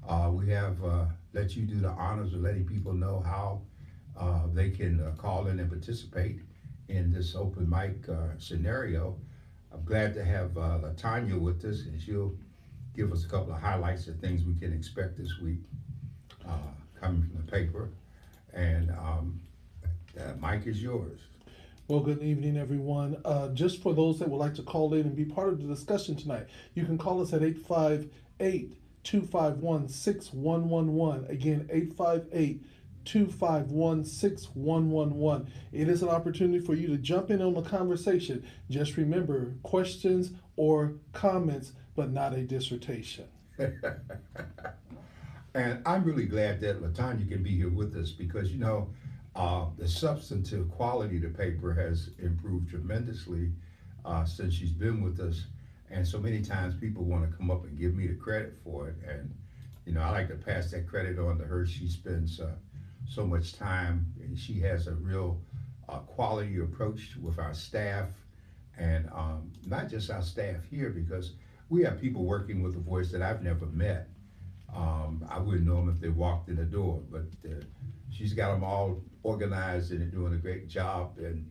We have let you do the honors of letting people know how they can call in and participate in this open mic scenario. I'm glad to have Latanya with us, and she'll give us a couple of highlights of things we can expect this week uh, coming from the paper. And the mic is yours. Well, good evening, everyone. Just for those that would like to call in and be part of the discussion tonight, you can call us at 858-251-6111. Again, 858-251-6111. It is an opportunity for you to jump in on the conversation. Just remember, questions or comments, but not a dissertation. And I'm really glad that Latanya can be here with us because, the substantive quality of the paper has improved tremendously since she's been with us. And so many times people want to come up and give me the credit for it. And, I like to pass that credit on to her. She spends so much time, and she has a real quality approach with our staff, and not just our staff here, because we have people working with a voice that I've never met. I wouldn't know them if they walked in the door, but she's got them all organized and they're doing a great job. And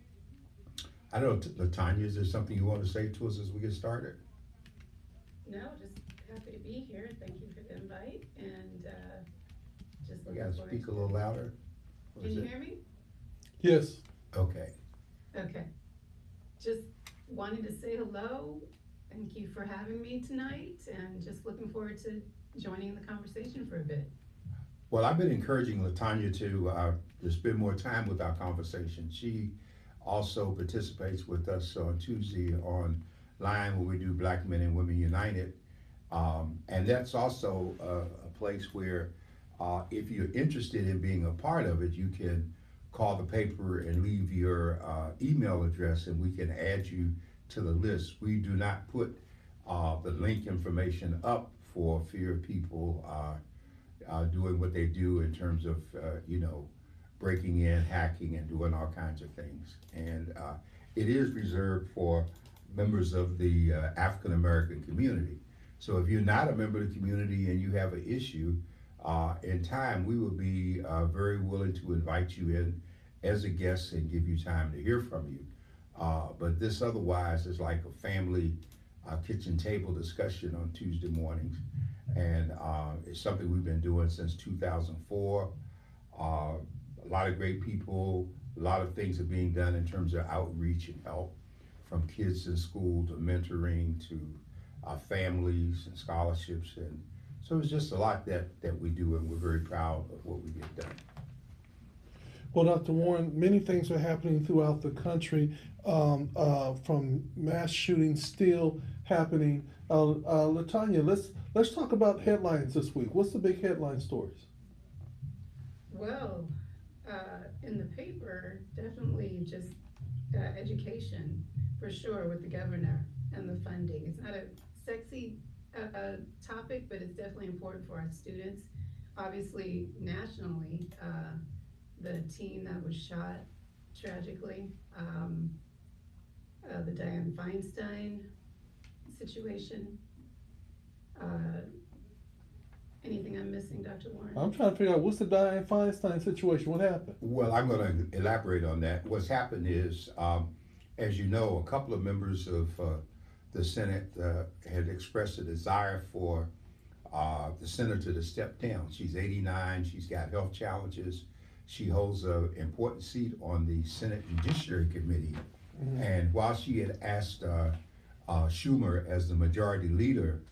I don't know, Latanya, is there something you want to say to us as we get started? No, just happy to be here. Thank you for the invite, and just You looking gotta forward speak a to little it. louder. What Can is you it? hear me? Yes. Okay. Okay. Just wanted to say hello. Thank you for having me tonight, and just looking forward to joining the conversation for a bit. Well, I've been encouraging Latanya to spend more time with our conversation. She also participates with us on Tuesday online when we do Black Men and Women United. And that's also a place where if you're interested in being a part of it, you can call the paper and leave your email address and we can add you to the list. We do not put the link information up for fear of people doing what they do in terms of, breaking in, hacking, and doing all kinds of things. And it is reserved for members of the African American community. So if you're not a member of the community and you have an issue, in time, we will be very willing to invite you in as a guest and give you time to hear from you. But this otherwise is like a family kitchen table discussion on Tuesday mornings. And it's something we've been doing since 2004. A lot of great people, a lot of things are being done in terms of outreach and help, from kids in school to mentoring to families and scholarships. And so it's just a lot that we do, and we're very proud of what we get done. Well, Dr. Warren, many things are happening throughout the country, from mass shootings still happening. Latanya, let's talk about headlines this week. What's the big headline stories? Well, in the paper, definitely just education, for sure, with the governor and the funding. It's not a sexy topic, but it's definitely important for our students. Obviously, nationally, the teen that was shot tragically, the Dianne Feinstein situation. Anything I'm missing, Dr. Warren? I'm trying to figure out what's the Dianne Feinstein situation. What happened? Well, I'm going to elaborate on that. What's happened is, as you know, a couple of members of the Senate had expressed a desire for the senator to step down. She's 89, she's got health challenges. She holds an important seat on the Senate Judiciary Committee. Mm-hmm. And while she had asked Schumer as the majority leader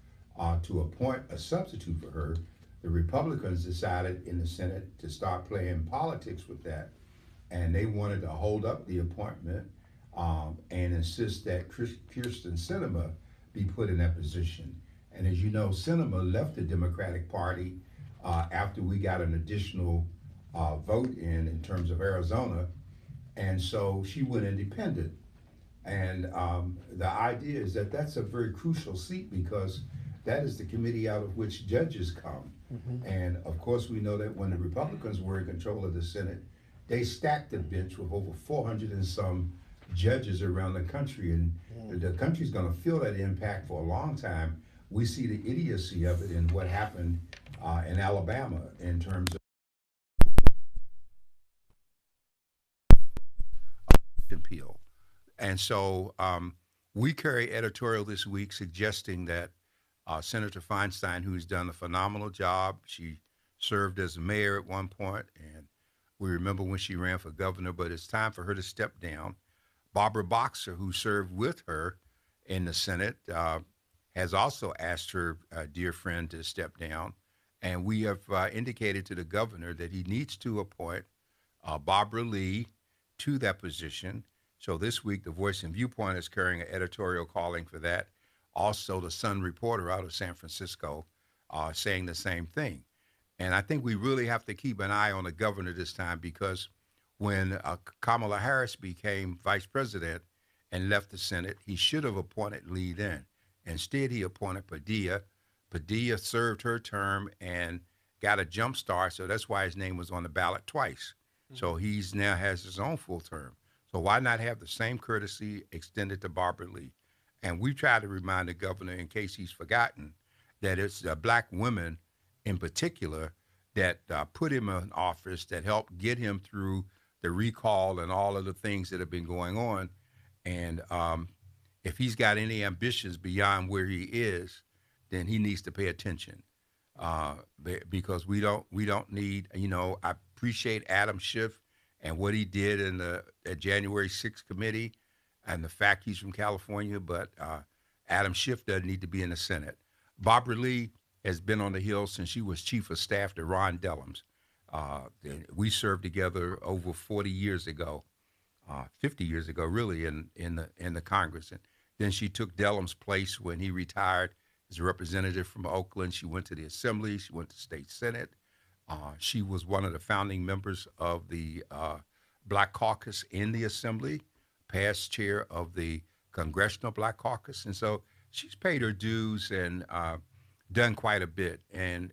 to appoint a substitute for her, the Republicans decided in the Senate to start playing politics with that. And they wanted to hold up the appointment and insist that Kirsten Sinema be put in that position. And as you know, Sinema left the Democratic Party after we got an additional vote in terms of Arizona. And so she went independent. And the idea is that that's a very crucial seat because that is the committee out of which judges come. Mm-hmm. And of course, we know that when the Republicans were in control of the Senate, they stacked the bench with over 400 and some judges around the country. And the country's going to feel that impact for a long time. We see the idiocy of it in what happened in Alabama in terms of appeal. And so we carry editorial this week suggesting that Senator Feinstein, who's done a phenomenal job, she served as mayor at one point, and we remember when she ran for governor, but it's time for her to step down. Barbara Boxer, who served with her in the Senate, has also asked her dear friend to step down. And we have indicated to the governor that he needs to appoint Barbara Lee to that position. So this week, the Voice and Viewpoint is carrying an editorial calling for that. Also, the Sun Reporter out of San Francisco saying the same thing. And I think we really have to keep an eye on the governor this time because when Kamala Harris became vice president and left the Senate, he should have appointed Lee then. Instead, he appointed Padilla. Padilla served her term and got a jump start, so that's why his name was on the ballot twice. So he's now has his own full term. So why not have the same courtesy extended to Barbara Lee? And we try to remind the governor, in case he's forgotten, that it's black women in particular that put him in office, that helped get him through the recall and all of the things that have been going on. And if he's got any ambitions beyond where he is, then he needs to pay attention because we don't need, I appreciate Adam Schiff and what he did in the January 6th committee and the fact he's from California, but Adam Schiff doesn't need to be in the Senate. Barbara Lee has been on the Hill since she was chief of staff to Ron Dellums. We served together over 40 years ago, 50 years ago, really, in the Congress. And then she took Dellums' place when he retired as a representative from Oakland. She went to the Assembly. She went to state Senate. She was one of the founding members of the Black Caucus in the Assembly, past chair of the Congressional Black Caucus. And so she's paid her dues and done quite a bit. And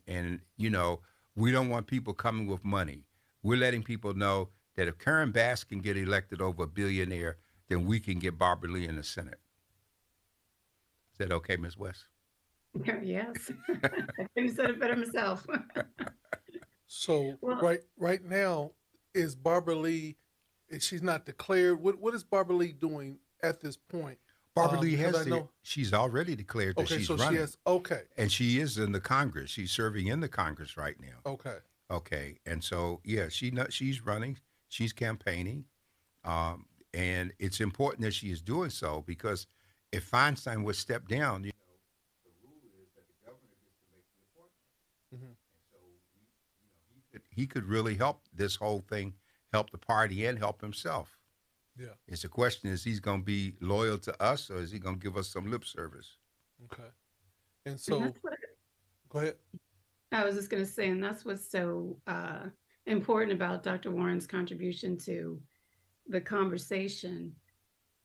we don't want people coming with money. We're letting people know that if Karen Bass can get elected over a billionaire, then we can get Barbara Lee in the Senate. Is that okay, Ms. West? Yes, I couldn't have said it better myself. So Well, right now, is Barbara Lee? She's not declared. What is Barbara Lee doing at this point? Barbara Lee Because has I know. she's already declared that Okay, she's so she running. has. Okay, And she is in the Congress. She's serving in the Congress right now. okay. Okay. And so, yeah, she's running, she's campaigning. And it's important that she is doing so because if Feinstein would step down, the rule is that the governor gets to make the appointment. Hmm. And so he could really help this whole thing, help the party and help himself. Yeah. It's a question: is he's going to be loyal to us, or is he going to give us some lip service? Okay. And and so, that's what go ahead. I was just going to say, and that's what's so important about Dr. Warren's contribution to the conversation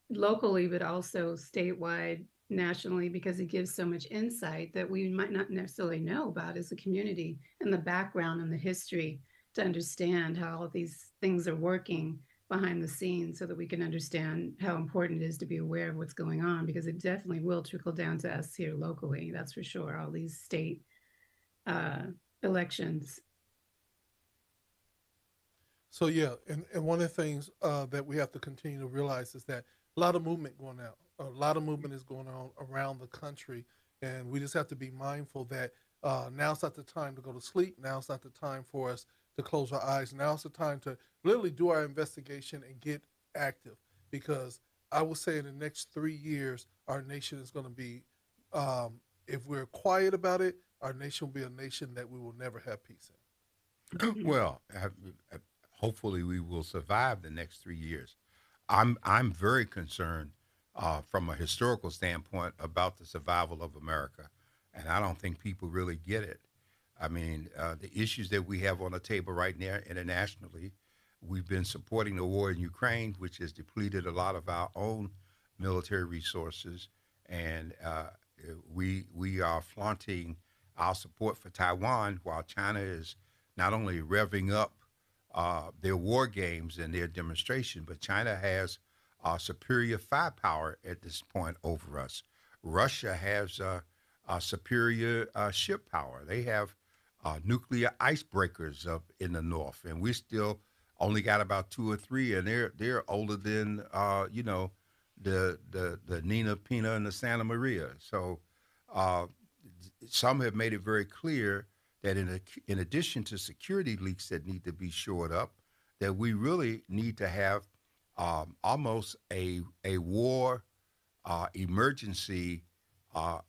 locally, but also statewide, nationally, because it gives so much insight that we might not necessarily know about as a community and the background and the history to understand how all of these things are working behind the scenes so that we can understand how important it is to be aware of what's going on, because it definitely will trickle down to us here locally. That's for sure. All these state uh, elections. So yeah, and one of the things that we have to continue to realize is that a lot of movement going out, a lot of movement is going on around the country, and we just have to be mindful that now's not the time to go to sleep. Now's not the time for us to close our eyes. Now's the time to literally do our investigation and get active, because I would say in the next 3 years, our nation is going to be, if we're quiet about it, our nation will be a nation that we will never have peace Well, hopefully we will survive the next 3 years. I'm very concerned from a historical standpoint about the survival of America, and I don't think people really get it. I mean, the issues that we have on the table right now internationally, we've been supporting the war in Ukraine, which has depleted a lot of our own military resources, and we are flaunting our support for Taiwan while China is not only revving up their war games and their demonstration, but China has superior firepower at this point over us. Russia has superior ship power. They have nuclear icebreakers up in the north, and we still only got about two or three, and they're older than the Nina Pina and the Santa Maria. So uh, some have made it very clear that in addition to security leaks that need to be shored up, that we really need to have almost a war emergency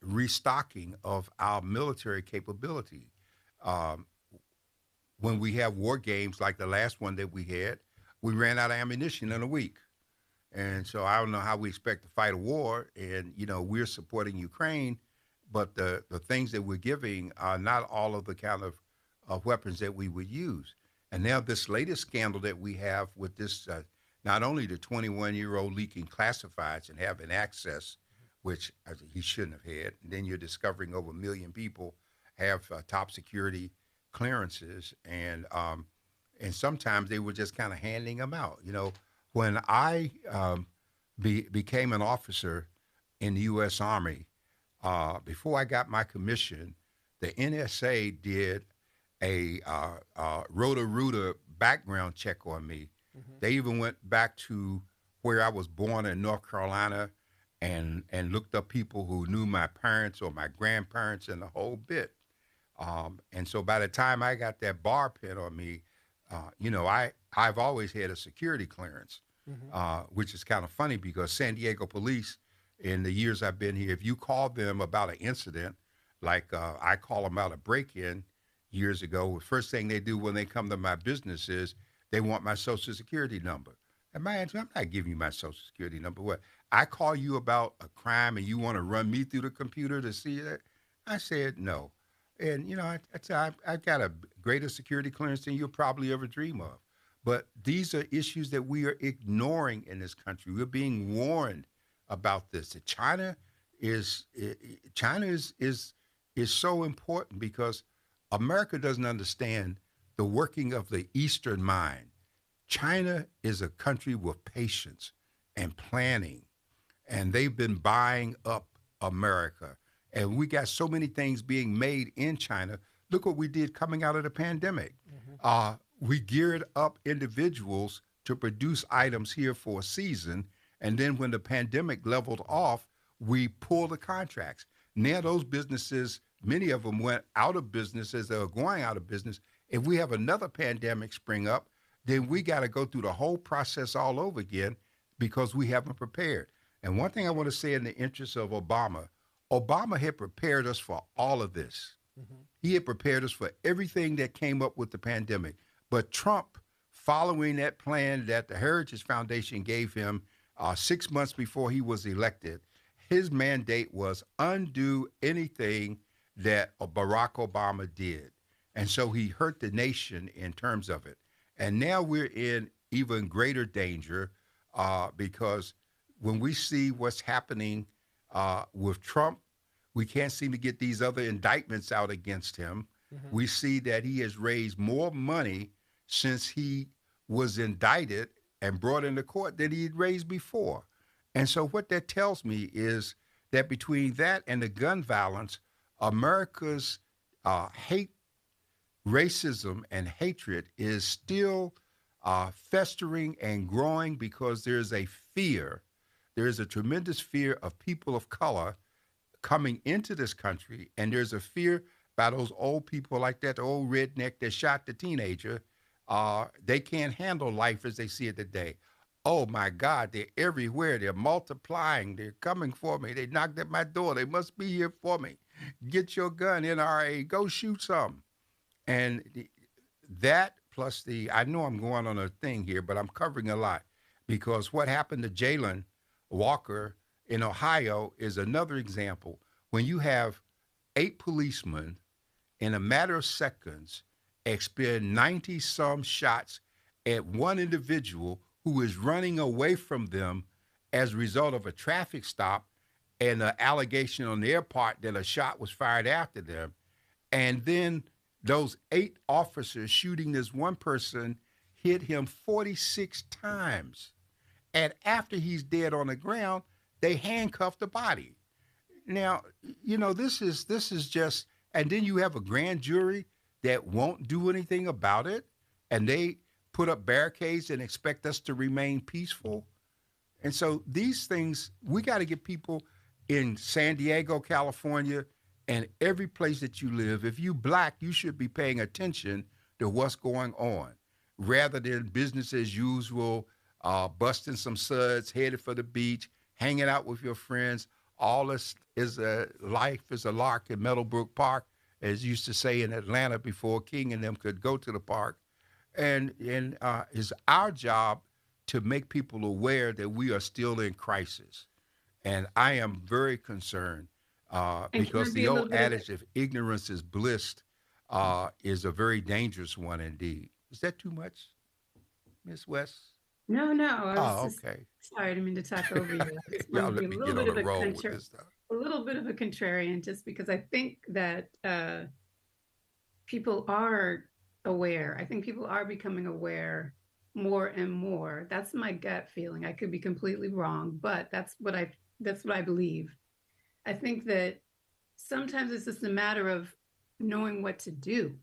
restocking of our military capability. Um, when we have war games like the last one that we had, we ran out of ammunition in a week. And so I don't know how we expect to fight a war. And, we're supporting Ukraine, but the things that we're giving are not all of the kind of weapons that we would use. And now this latest scandal that we have with this, not only the 21-year-old leaking classifieds and having access, which he shouldn't have had, and then you're discovering over a million people have top security clearances, and sometimes they were just kind of handing them out. When I became an officer in the U.S. Army, before I got my commission, the NSA did a rotor-rooter background check on me. Mhm. They even went back to where I was born in North Carolina and looked up people who knew my parents or my grandparents and the whole bit. And so by the time I got that bar pin on me, I've always had a security clearance, Mhm. which is kind of funny because San Diego police, in the years I've been here, if you call them about an incident, like I call them out a break-in years ago, the first thing they do when they come to my business is they want my social security number. And my answer, I'm not giving you my social security number. What? I call you about a crime and you want to run me through the computer to see that? I said no. And I've got a greater security clearance than you'll probably ever dream of. But these are issues that we are ignoring in this country. We're being warned about this. That China is so important because America doesn't understand the working of the Eastern mind. China is a country with patience and planning, and they've been buying up America. And we got so many things being made in China. Look what we did coming out of the pandemic. Mhm. We geared up individuals to produce items here for a season. And then when the pandemic leveled off, we pulled the contracts. Now those businesses, many of them went out of business as they were going out of business. If we have another pandemic spring up, then we got to go through the whole process all over again because we haven't prepared. And one thing I want to say in the interest of Obama, Obama had prepared us for all of this. Mhm. He had prepared us for everything that came up with the pandemic. But Trump, following that plan that the Heritage Foundation gave him 6 months before he was elected, his mandate was undo anything that Barack Obama did. And so he hurt the nation in terms of it. And now we're in even greater danger because when we see what's happening with Trump, we can't seem to get these other indictments out against him. Mhm. We see that he has raised more money since he was indicted and brought into court than he'd raised before. And so what that tells me is that between that and the gun violence, America's hate, racism, and hatred is still festering and growing because there's a fear. There is a tremendous fear of people of color coming into this country, and there's a fear by those old people like that, the old redneck that shot the teenager. They can't handle life as they see it today. Oh my God, they're everywhere. They're multiplying. They're coming for me. They knocked at my door. They must be here for me. Get your gun, NRA. Go shoot some. And that plus I know I'm going on a thing here, but I'm covering a lot because what happened to Jalen Walker in Ohio is another example. When you have 8 policemen in a matter of seconds expend 90 some shots at one individual who is running away from them as a result of a traffic stop and an allegation on their part that a shot was fired after them. And then those 8 officers shooting this one person hit him 46 times. And after he's dead on the ground, they handcuff the body. Now, this is just, and then you have a grand jury that won't do anything about it, and they put up barricades and expect us to remain peaceful. And so these things, we got to get people in San Diego, California, and every place that you live. If you black, you should be paying attention to what's going on, rather than business as usual, busting some suds, headed for the beach, hanging out with your friends. All this is a life is a lark in Meadowbrook Park, as used to say in Atlanta before King and them could go to the park. And it's our job to make people aware that we are still in crisis. And I am very concerned And can I because be the a little old bit of adage, if ignorance is bliss, is a very dangerous one indeed. Is that too much, Miss West? no, no, I was Oh, just okay. sorry, I didn't mean to talk over you. I just wanted Y'all to be let a me little get bit on of a a roll with this stuff. contrarian, just because I think that people are aware. I think people are becoming aware more and more. That's my gut feeling. I could be completely wrong, but that's what I believe. I think that sometimes it's just a matter of knowing what to do.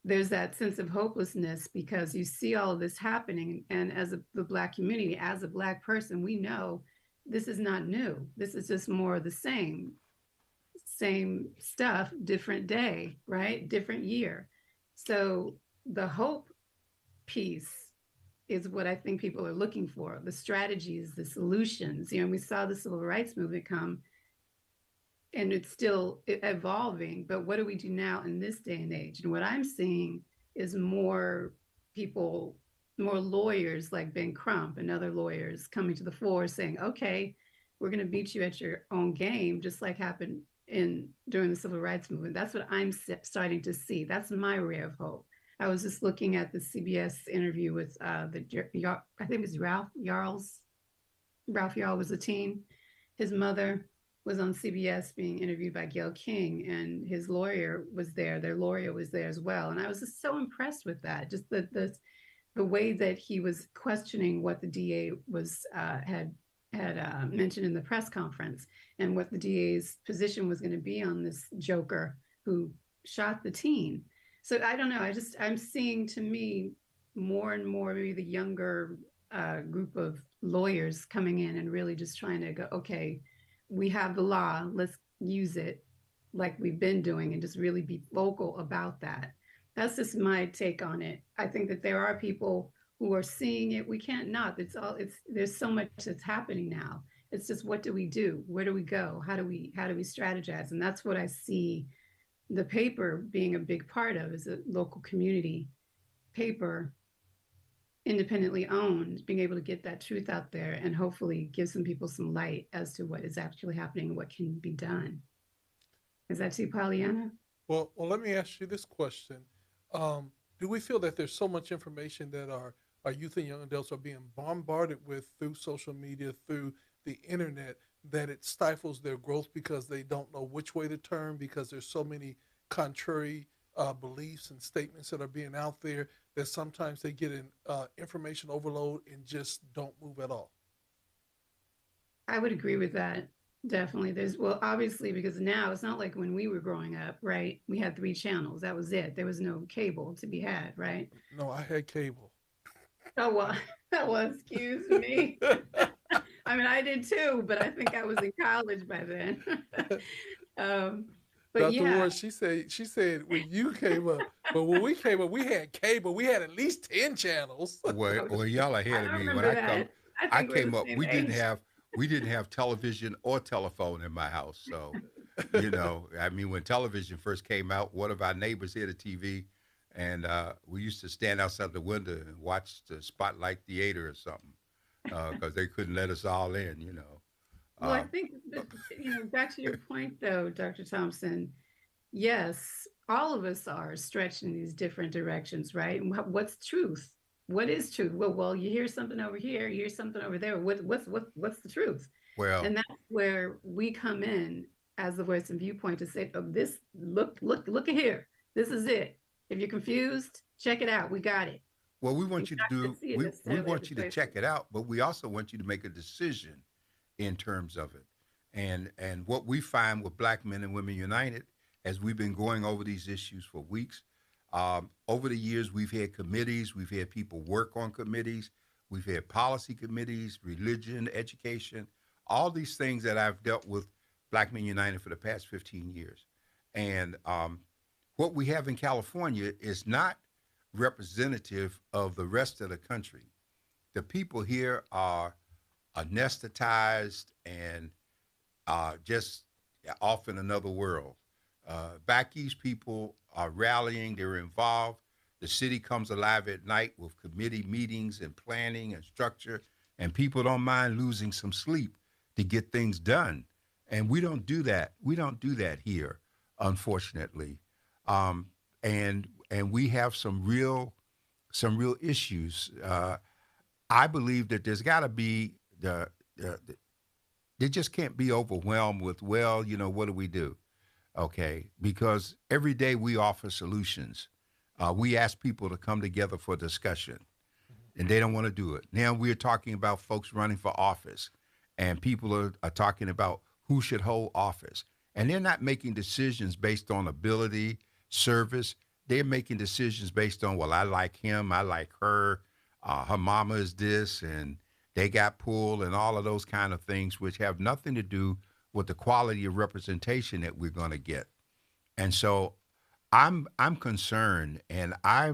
There's that sense of hopelessness because you see all of this happening, and as the Black community, as a Black person, we know this is not new. This is just more of the same stuff, different day, right? Different year. So the hope piece is what I think people are looking for, the strategies, the solutions. We saw the civil rights movement come, and it's still evolving, but what do we do now in this day and age? And what I'm seeing is more people, more lawyers like Ben Crump and other lawyers coming to the fore saying, okay, we're going to beat you at your own game, just like happened during the civil rights movement. That's what I'm starting to see. That's my ray of hope. I was just looking at the CBS interview with I think it was Ralph Yarls. Ralph Yarl was a teen. His mother was on CBS being interviewed by Gayle King, and his lawyer was there. Their lawyer was there as well, and I was just so impressed with that. Just the way that he was questioning what the DA was had mentioned in the press conference, and what the DA's position was going to be on this joker who shot the teen. So I don't know. I'm seeing, to me, more and more maybe the younger group of lawyers coming in and really just trying to go, okay, we have the law, let's use it like we've been doing, and just really be vocal about that. That's just my take on it. I think that there are people who are seeing it. We can't not. There's so much that's happening now. It's just, what do we do? Where do we go? How do we strategize? And that's what I see the paper being a big part of, is a local community paper, independently owned, being able to get that truth out there and hopefully give some people some light as to what is actually happening and what can be done. Is that too Pollyanna? Well, let me ask you this question. Do we feel that there's so much information that our youth and young adults are being bombarded with through social media, through the internet, that it stifles their growth because they don't know which way to turn, because there's so many contrary beliefs and statements that are being out there, that sometimes they get an information overload and just don't move at all? I would agree with that. Definitely. Well, obviously, because now it's not like when we were growing up, right? We had 3 channels. That was it. There was no cable to be had, right? No, I had cable. Oh, well, well, excuse me. I mean, I did too, but I think I was in college by then. But Dr. yeah, Ward, she said when you came up, but when we came up, we had cable. We had at least 10 channels. Well, y'all are I ahead of don't me. When remember that. I I think we're came the up, same age. we didn't have television or telephone in my house. So, I mean, when television first came out, one of our neighbors had a TV, and we used to stand outside the window and watch the Spotlight Theater or something, because they couldn't let us all in. Well, I Uh, think that, back to your point though, Dr. Thompson, yes, all of us are stretched in these different directions, right? And what's truth? What is truth? Well, you hear something over here, you hear something over there. What's the truth? well, And that's where we come in as the voice and viewpoint to say, oh, this look at here. This is it. If you're confused, check it out. We got it. well, we You want you to have do, to see it we necessarily as want a you to choice. check it out, but we also want you to make a decision in terms of it. And what we find with Black Men and Women United as we've been going over these issues for weeks. Over the years, we've had committees, we've had people work on committees, we've had policy committees, religion, education, all these things that I've dealt with Black Men United for the past 15 years. And what we have in California is not representative of the rest of the country. The people here are anesthetized and just off in another world. Back East people are rallying, they're involved. The city comes alive at night with committee meetings and planning and structure, and people don't mind losing some sleep to get things done. And we don't do that. We don't do that here, unfortunately. And we have some real issues. I believe that there's got to be they just can't be overwhelmed with, well, what do we do? Okay, because every day we offer solutions. We ask people to come together for discussion, and they don't want to do it. Now we're talking about folks running for office, and people are talking about who should hold office. And they're not making decisions based on ability, service. They're making decisions based on, well, I like him, I like her, her mama is this, and they got pulled, and all of those kind of things, which have nothing to do with the quality of representation that we're going to get. And so I'm concerned, and I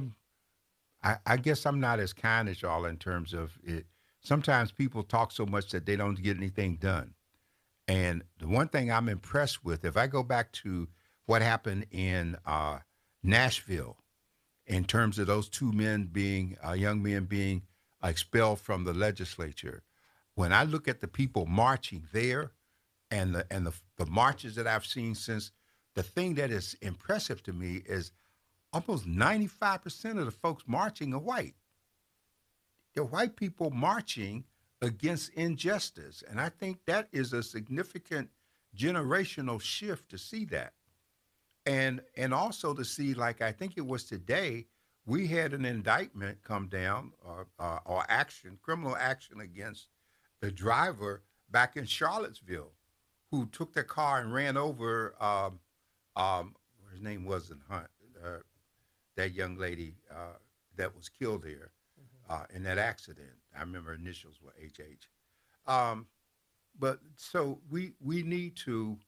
guess I'm not as kind as y'all in terms of it. Sometimes people talk so much that they don't get anything done. And the one thing I'm impressed with, if I go back to what happened in Nashville, in terms of those two men being young men being expelled from the legislature, when I look at the people marching there, and the marches that I've seen since, the thing that is impressive to me is almost 95% of the folks marching are white. They're white people marching against injustice. And I think that is a significant generational shift to see that. And also to see, like, I think it was today, we had an indictment come down, or action, criminal action against the driver back in Charlottesville, who took their car and ran over, his name wasn't Hunt, that young lady that was killed there in that accident. I remember her initials were HH. But so we need to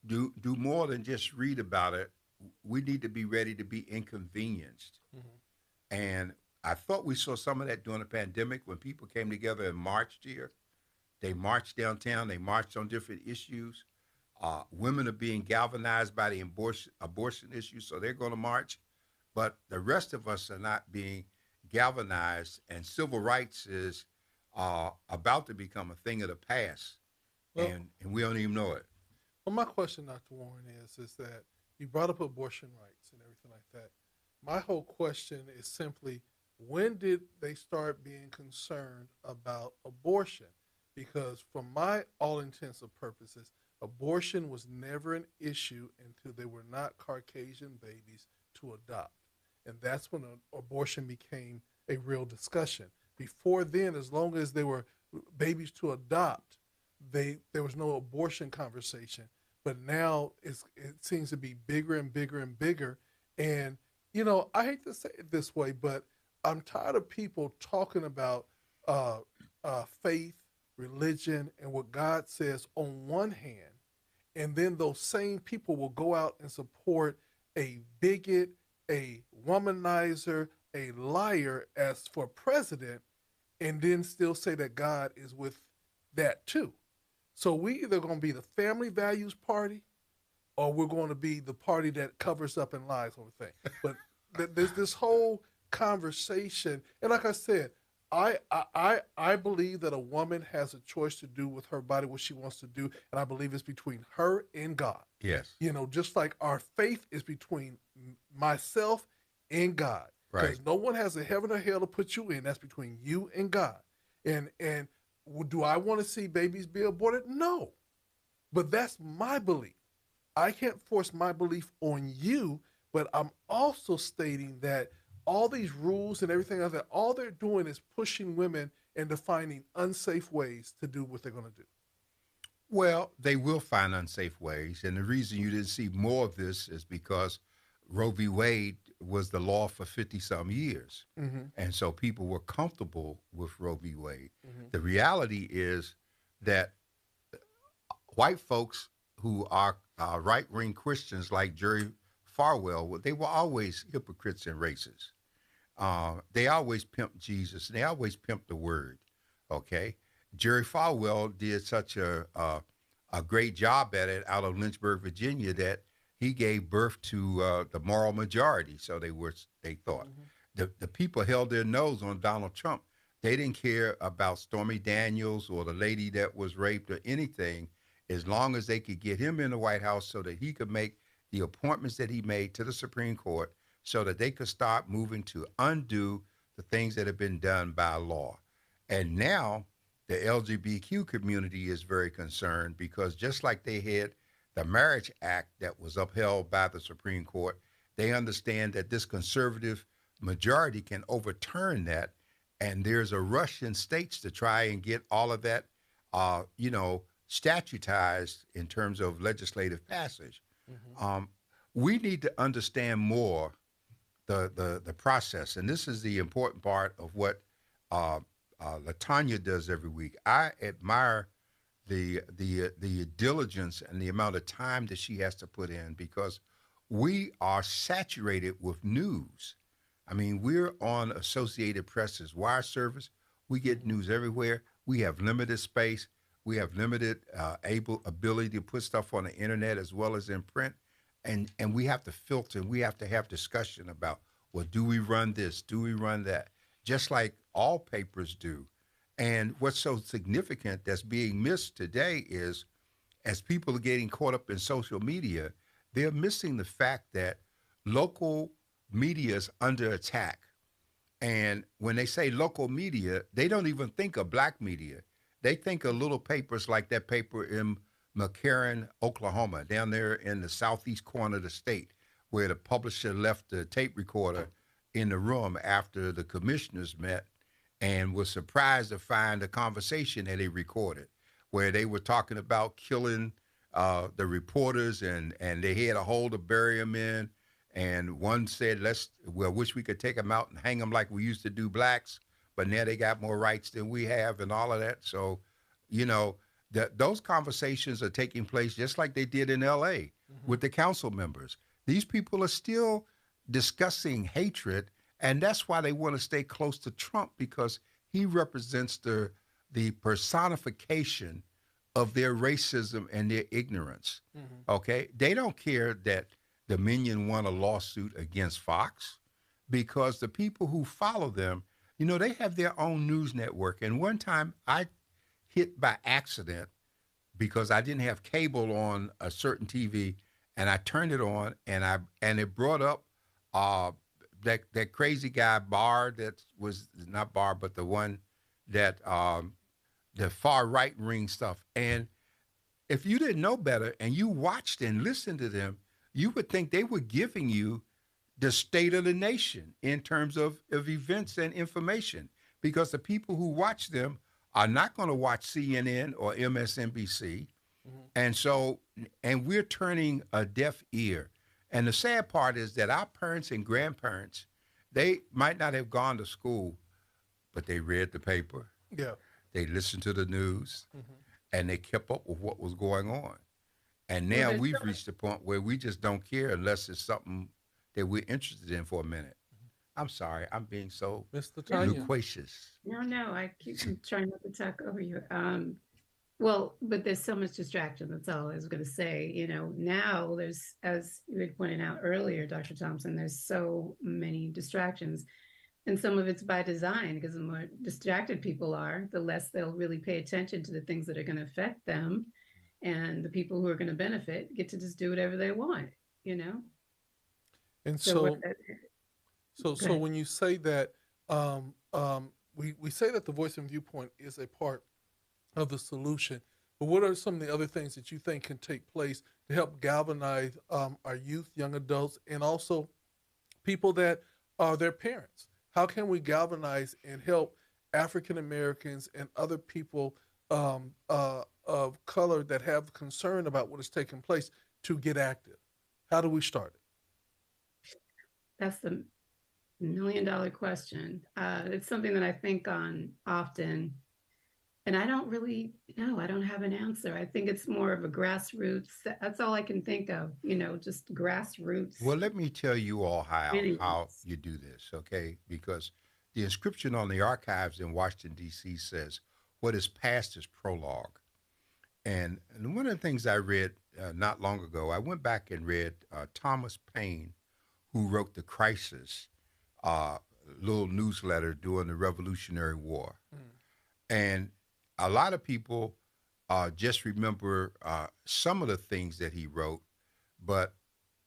do more than just read about it. We need to be ready to be inconvenienced. And I thought we saw some of that during the pandemic when people came together and marched here. They marched downtown. They marched on different issues. Women are being galvanized by the abortion issue, so they're going to march. But the rest of us are not being galvanized, and civil rights is about to become a thing of the past, Well, and we don't even know it. well, my question, Dr. Warren, is that you brought up abortion rights and everything like that. My whole question is simply, when did they start being concerned about abortion? Because from my all intents and purposes, abortion was never an issue until they were not Caucasian babies to adopt. And that's when abortion became a real discussion. Before then, as long as they were babies to adopt, there was no abortion conversation. But now it seems to be bigger and bigger and bigger. And, I hate to say it this way, but I'm tired of people talking about faith, religion, and what God says on one hand, and then those same people will go out and support a bigot, a womanizer, a liar as for president, and then still say that God is with that too. So we either going to be the family values party, or we're going to be the party that covers up and lies on the thing. But there's this whole conversation, and like I said, I believe that a woman has a choice to do with her body what she wants to do, and I believe it's between her and God. Yes. Just like our faith is between myself and God. Right. Because no one has a heaven or hell to put you in. That's between you and God. And do I want to see babies be aborted? No. But that's my belief. I can't force my belief on you, but I'm also stating that all these rules and everything like that, all they're doing is pushing women into finding unsafe ways to do what they're going to do. Well, they will find unsafe ways. And the reason you didn't see more of this is because Roe v. Wade was the law for 50 some years. Mm-hmm. And so people were comfortable with Roe v. Wade. Mm-hmm. The reality is that white folks who are right wing Christians like Jerry Falwell, well, they were always hypocrites and racists. They always pimped Jesus. They always pimped the word. Okay, Jerry Falwell did such a great job at it out of Lynchburg, Virginia, that he gave birth to the moral majority. So they thought Mm-hmm. the people held their nose on Donald Trump. They didn't care about Stormy Daniels or the lady that was raped or anything, as long as they could get him in the White House so that he could make the appointments that he made to the Supreme Court so that they could start moving to undo the things that have been done by law. And now the LGBTQ community is very concerned because just like they had the Marriage Act that was upheld by the Supreme Court, they understand that this conservative majority can overturn that. And there's a rush in states to try and get all of that, statutized in terms of legislative passage. Mm-hmm. We need to understand more the process, and this is the important part of what Latanya does every week. I admire the diligence and the amount of time that she has to put in because we are saturated with news. I mean, we're on Associated Press's wire service. We get news everywhere. We have limited space. We have limited ability to put stuff on the internet as well as in print, and we have to filter. We have to have discussion about, well, do we run this? Do we run that? Just like all papers do. And what's so significant that's being missed today is, as people are getting caught up in social media, they're missing the fact that local media is under attack. And when they say local media, they don't even think of black media. They think of little papers like that paper in McCarran, Oklahoma, down there in the southeast corner of the state, where the publisher left the tape recorder in the room after the commissioners met and was surprised to find a conversation that they recorded where they were talking about killing the reporters and they had a hole to bury them in. And one said, wish we could take them out and hang them like we used to do blacks, but now they got more rights than we have and all of that. So, those conversations are taking place just like they did in L.A. with the council members. These people are still discussing hatred, and that's why they want to stay close to Trump, because he represents the personification of their racism and their ignorance. Mm-hmm. Okay? They don't care that Dominion won a lawsuit against Fox, because the people who follow them, they have their own news network. And one time I hit by accident because I didn't have cable on a certain TV, and I turned it on, and it brought up that crazy guy Barr, that was not Barr, but the one that the far right wing stuff. And if you didn't know better and you watched and listened to them, you would think they were giving you the state of the nation in terms of events and information, because the people who watch them are not going to watch CNN or MSNBC. Mm-hmm. And we're turning a deaf ear. And the sad part is that our parents and grandparents, they might not have gone to school, but they read the paper. Yeah. They listened to the news, mm-hmm. and they kept up with what was going on. And now we've reached the point where we just don't care unless it's something that we're interested in for a minute. I'm sorry, I'm being so loquacious. No, I keep trying not to talk over you. Well, but there's so much distraction. That's all I was going to say. Now there's, as you had pointed out earlier, Dr. Thompson, there's so many distractions. And some of it's by design, because the more distracted people are, the less they'll really pay attention to the things that are going to affect them. And the people who are going to benefit get to just do whatever they want, And so when you say that, we say that the Voice and Viewpoint is a part of the solution, but what are some of the other things that you think can take place to help galvanize our youth, young adults, and also people that are their parents? How can we galvanize and help African Americans and other people of color that have concern about what is taking place to get active? How do we start it? That's the $1 million question. It's something that I think on often, and I don't really know. I don't have an answer. I think it's more of a grassroots. That's all I can think of. Just grassroots. Well, let me tell you all how Anyways. you do this, okay? Because the inscription on the archives in Washington D.C. says, "What is past is prologue." And one of the things I read not long ago, I went back and read Thomas Paine, who wrote the Crisis uh, little newsletter during the Revolutionary War. And a lot of people just remember some of the things that he wrote, but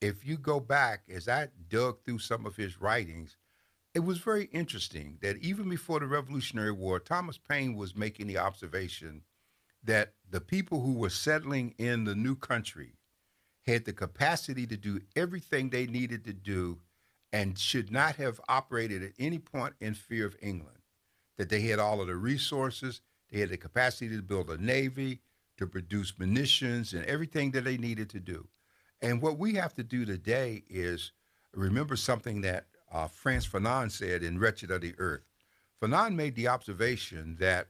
if you go back, as I dug through some of his writings, it was very interesting that even before the Revolutionary War, Thomas Paine was making the observation that the people who were settling in the new country had the capacity to do everything they needed to do and should not have operated at any point in fear of England. That they had all of the resources, they had the capacity to build a navy, to produce munitions, and everything that they needed to do. And what we have to do today is remember something that Frantz Fanon said in Wretched of the Earth. Fanon made the observation that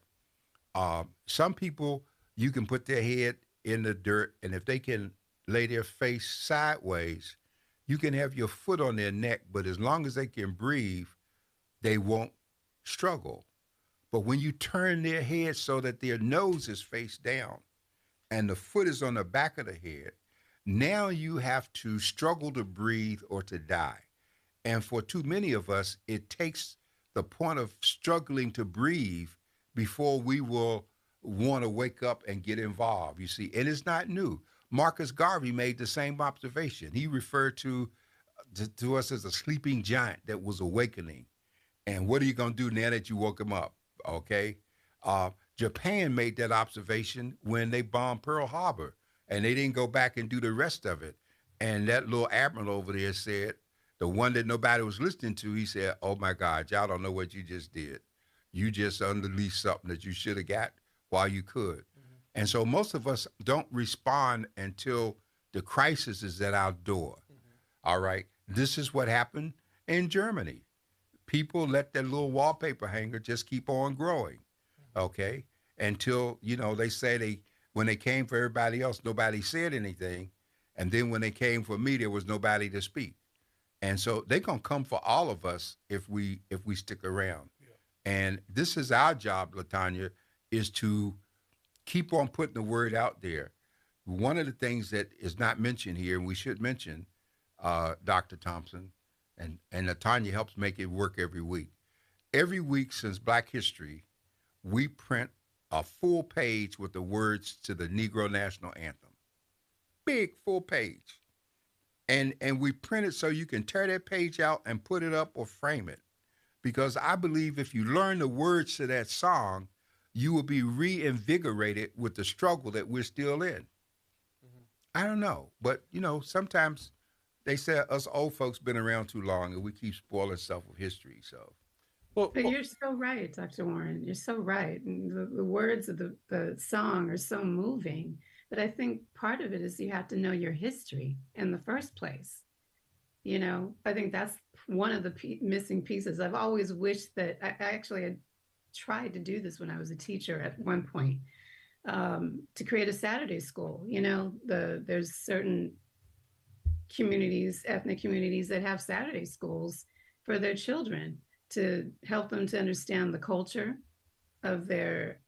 some people, you can put their head in the dirt, and if they can lay their face sideways, you can have your foot on their neck, but as long as they can breathe, they won't struggle. But when you turn their head so that their nose is face down and the foot is on the back of the head, now you have to struggle to breathe or to die. And for too many of us, it takes the point of struggling to breathe before we will want to wake up and get involved, you see. And it's not new. Marcus Garvey made the same observation. He referred to us as a sleeping giant that was awakening. And what are you going to do now that you woke him up? Okay. Japan made that observation when they bombed Pearl Harbor, and they didn't go back and do the rest of it. And that little admiral over there said, the one that nobody was listening to, he said, "Oh my God, y'all don't know what you just did. You just unleashed something that you should have got while you could." Mm-hmm. And so most of us don't respond until the crisis is at our door. Mm-hmm. All right. This is what happened in Germany. People let their little wallpaper hanger just keep on growing. Okay. Until, they say when they came for everybody else, nobody said anything. And then when they came for me, there was nobody to speak. And so they're gonna come for all of us if we stick around. Yeah. And this is our job, Latanya, is to keep on putting the word out there. One of the things that is not mentioned here, and we should mention, Dr. Thompson, and Latanya helps make it work every week. Every week since Black History, we print a full page with the words to the Negro National Anthem. Big full page. And we print it so you can tear that page out and put it up or frame it. Because I believe if you learn the words to that song, you will be reinvigorated with the struggle that we're still in. Mm-hmm. I don't know, but sometimes they say us old folks been around too long and we keep spoiling stuff with history. So, but you're so right, Dr. Warren. You're so right. And the words of the song are so moving. But I think part of it is you have to know your history in the first place. I think that's one of the missing pieces. I've always wished that I actually had tried to do this when I was a teacher at one point, to create a Saturday school. There's certain communities, ethnic communities, that have Saturday schools for their children to help them to understand the culture of their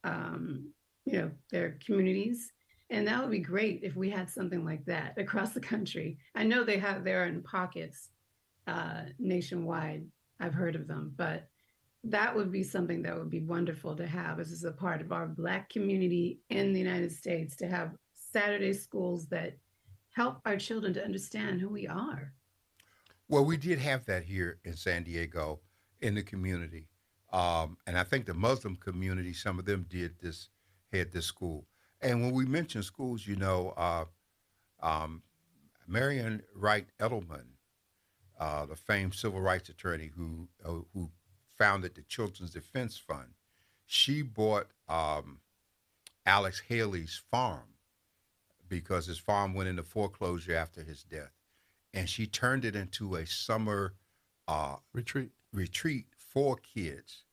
communities. And that would be great if we had something like that across the country. I know they're in pockets nationwide. I've heard of them, but that would be something that would be wonderful to have as a part of our Black community in the United States, to have Saturday schools that help our children to understand who we are. Well, we did have that here in San Diego in the community. And I think the Muslim community, some of them had this school. And when we mention schools, Marion Wright Edelman, the famed civil rights attorney who founded the Children's Defense Fund, she bought Alex Haley's farm because his farm went into foreclosure after his death. And she turned it into a summer uh, Retreat. retreat for kids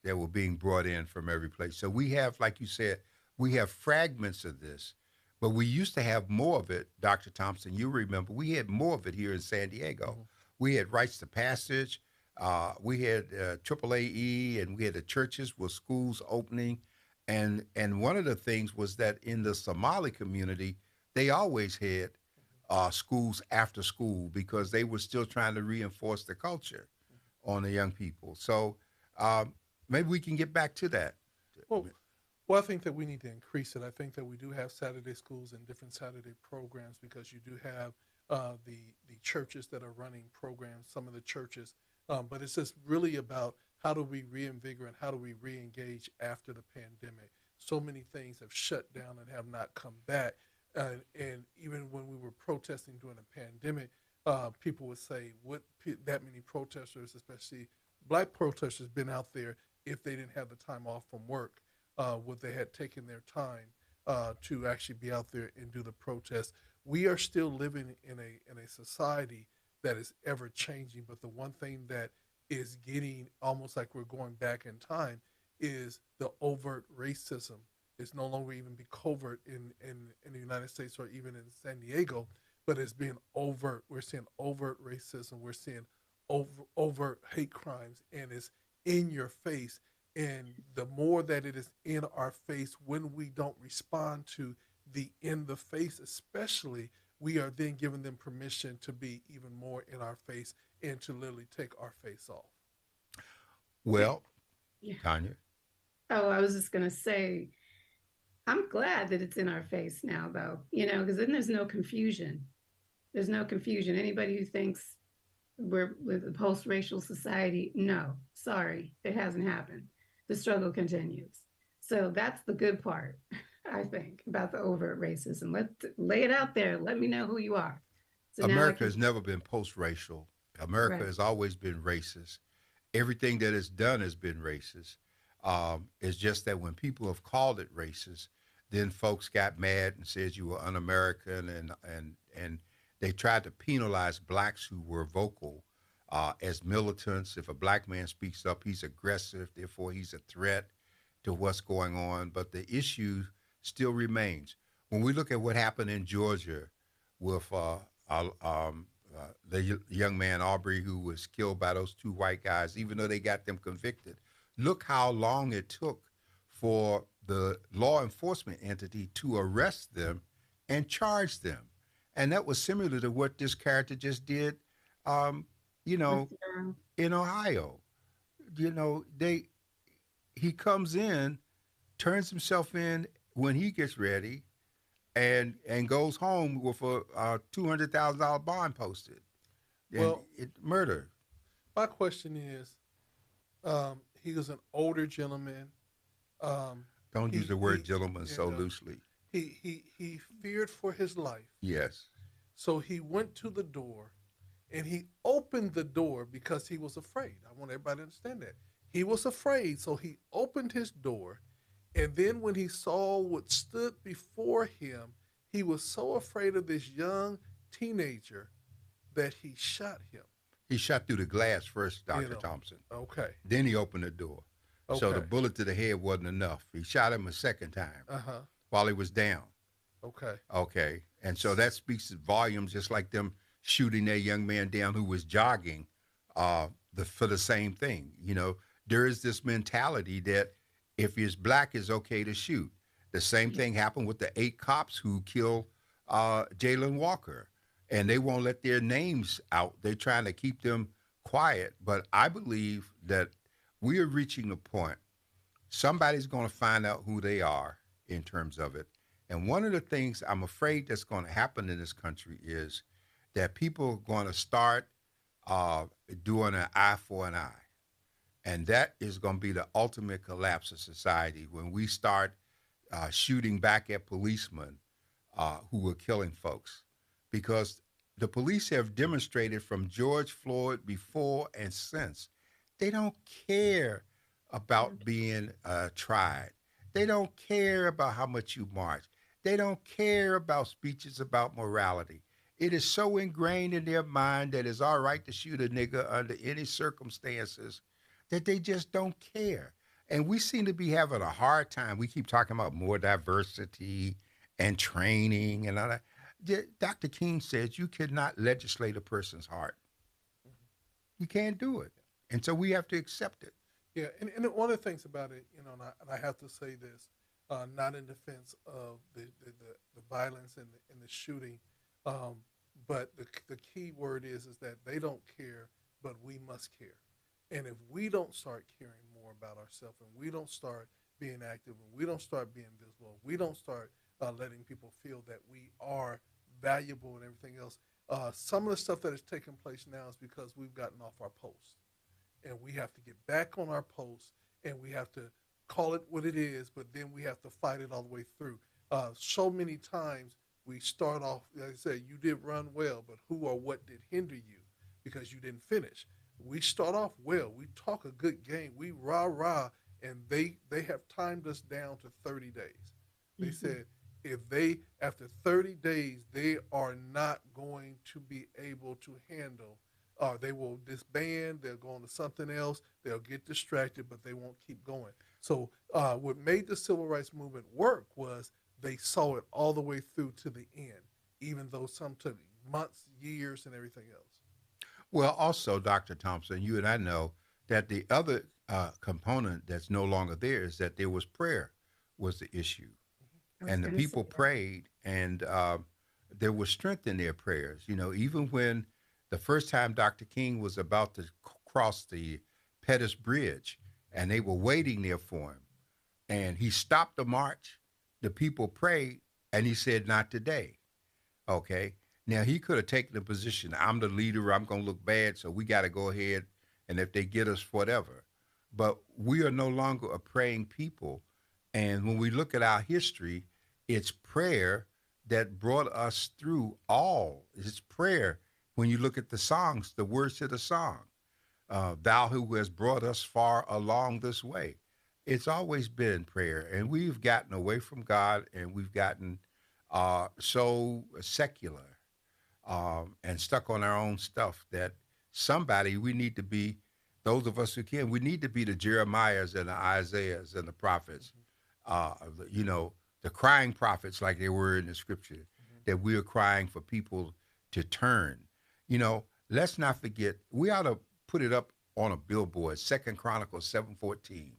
that were being brought in from every place. So we have, like you said, we have fragments of this, but we used to have more of it, Dr. Thompson. You remember, we had more of it here in San Diego. Mhm. We had Rites to Passage, we had AAAE, and we had the churches with schools opening. And one of the things was that in the Somali community, they always had schools after school because they were still trying to reinforce the culture on the young people. So um, maybe we can get back to that. Well, well, I think that we need to increase it. I think that we do have Saturday schools and different Saturday programs because you do have the churches that are running programs. Some of the churches, but it's just really about how do we reinvigorate, how do we reengage after the pandemic. So many things have shut down and have not come back. And even when we were protesting during the pandemic, people would say, "What that many protesters, especially black protesters, been out there if they didn't have the time off from work? Would they had taken their time to actually be out there and do the protest?" We are still living in a society that is ever changing, but the one thing that is getting almost like we're going back in time is the overt racism. It's no longer even be covert in the United States or even in San Diego, but it's being overt. We're seeing overt racism. We're seeing overt hate crimes, and it's in your face. And the more that it is in our face, when we don't respond to the in the face, especially, we are then giving them permission to be even more in our face and to literally take our face off. Well, Yeah. Tanya, Oh, I was just gonna say, I'm glad that it's in our face now, though, because then there's no confusion. There's no confusion. Anybody who thinks we're with a post-racial society, no, sorry, it hasn't happened. The struggle continues. So that's the good part, I think, about the overt racism. Lay it out there. Let me know who you are. So now I America can, has never been post-racial. America right. has always been racist. Everything that it's done has been racist. It's just that when people have called it racist, then folks got mad and said you were un-American, and they tried to penalize blacks who were vocal as militants. If a black man speaks up, he's aggressive, therefore he's a threat to what's going on. But the issue still remains. When we look at what happened in Georgia with the young man Aubrey, who was killed by those two white guys, even though they got them convicted. Look how long it took for the law enforcement entity to arrest them and charge them. And that was similar to what this character just did, um, you With know, your, in Ohio. They he comes in, turns himself in when he gets ready, and goes home with a $200,000 bond posted, and Well, it murder. my question is, he was an older gentleman. Um, Don't use he the word he gentleman so and loosely. he feared for his life, Yes, so he went to the door, and he opened the door because he was afraid. I want everybody to understand that he was afraid, so he opened his door, and then when he saw what stood before him, he was so afraid of this young teenager that he shot him. he shot through the glass first, You Doctor know, Thompson. okay, Then he opened the door. So the okay, bullet to the head wasn't enough. He shot him a second time uh huh, while he was down. okay. Okay, and so that speaks volumes, just like them shooting that young man down who was jogging, for the same thing. There is this mentality that if it's black, it's okay to shoot. The same thing happened with the 8 cops who killed Jalen Walker, and they won't let their names out. They're trying to keep them quiet. But I believe that we are reaching a point. Somebody's going to find out who they are in terms of it. And one of the things I'm afraid that's going to happen in this country is that people are going to start uh, doing an eye for an eye. And that is going to be the ultimate collapse of society when we start shooting back at policemen who were killing folks. Because the police have demonstrated from George Floyd before and since, they don't care about being tried. They don't care about how much you march. They don't care about speeches about morality. It is so ingrained in their mind that it's all right to shoot a nigga under any circumstances that they just don't care. And we seem to be having a hard time. We keep talking about more diversity and training and all that. Dr. King says you cannot legislate a person's heart. You can't do it. And so we have to accept it. Yeah, and one of the things about it, and I have to say this, not in defense of the violence and the shooting, um, but the key word is that they don't care, but we must care. And if we don't start caring more about ourselves, and we don't start being active, and we don't start being visible, we don't start letting people feel that we are valuable and everything else, some of the stuff that is taking place now is because we've gotten off our post, and we have to get back on our post, and we have to call it what it is, but then we have to fight it all the way through. So many times we start off, like I said, you did run well, but who or what did hinder you because you didn't finish? We start off well. We talk a good game. We rah rah, and they have timed us down to 30 days. They said if they after 30 days they are not going to be able to handle, they will disband. They'll go on to something else. They'll get distracted, but they won't keep going. So what made the civil rights movement work was they saw it all the way through to the end, even though some took months, years, and everything else. Well, also, Dr. Thompson, you and I know that the other component that's no longer there is that there was prayer was the issue. I was And the gonna say people that. prayed, and there was strength in their prayers. Even when the first time Dr. King was about to cross the Pettus Bridge, and they were waiting there for him, and he stopped the march, the people prayed, and he said, "Not today." Okay. Now he could have taken the position, I'm the leader, I'm gonna look bad, so we gotta go ahead and if they get us, whatever. But we are no longer a praying people. And when we look at our history, it's prayer that brought us through all. It's prayer. When you look at the songs, the words to the song, thou who has brought us far along this way. It's always been prayer. And we've gotten away from God and we've gotten so secular and stuck on our own stuff that somebody we need to be, those of us who can, we need to be the Jeremiahs and the Isaiahs and the prophets, you know, the crying prophets like they were in the scripture, that we are crying for people to turn. Let's not forget, we ought to put it up on a billboard, Second Chronicles 7:14.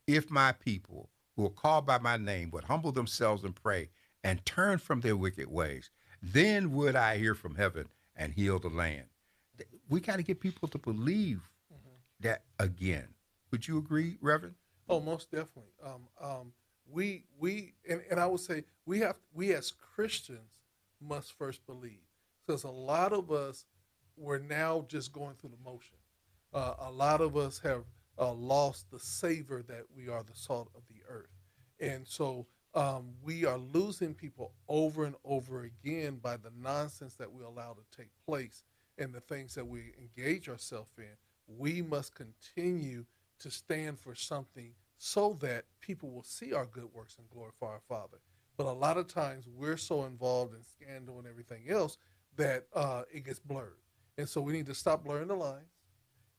If my people who are called by my name would humble themselves and pray and turn from their wicked ways, then would I hear from heaven and heal the land. We got to get people to believe that again. Would you agree, Reverend? Oh, most definitely. And I would say we as Christians must first believe, because a lot of us we're now just going through the motion. A lot of us have lost the savor that we are the salt of the earth, and so we are losing people over and over again by the nonsense that we allow to take place and the things that we engage ourselves in. We must continue to stand for something so that people will see our good works and glorify our Father. But a lot of times we're so involved in scandal and everything else that it gets blurred. And so we need to stop blurring the lines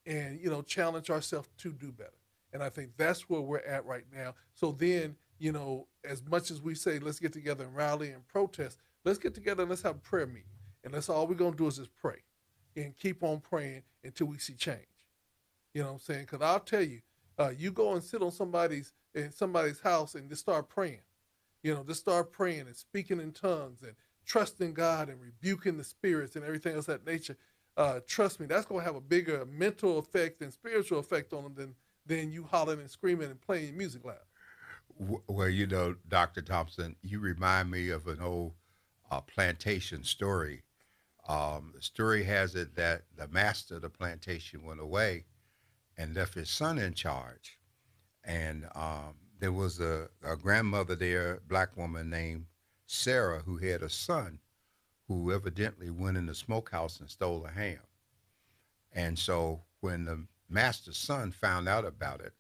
and, challenge ourselves to do better. And I think that's where we're at right now. So then, as much as we say, let's get together and rally and protest, let's get together and let's have a prayer meeting. And that's all we're going to do is just pray and keep on praying until we see change. You know what I'm saying? Because I'll tell you, you go and sit on somebody's house and just start praying. Just start praying and speaking in tongues and trusting God and rebuking the spirits and everything else of that nature. Trust me, that's going to have a bigger mental effect and spiritual effect on them than you hollering and screaming and playing music loud. Well, Dr. Thompson, you remind me of an old plantation story. The story has it that the master of the plantation went away and left his son in charge. And there was a grandmother there, a black woman named Sarah, who had a son who evidently went in the smokehouse and stole a ham. And so when the master's son found out about it,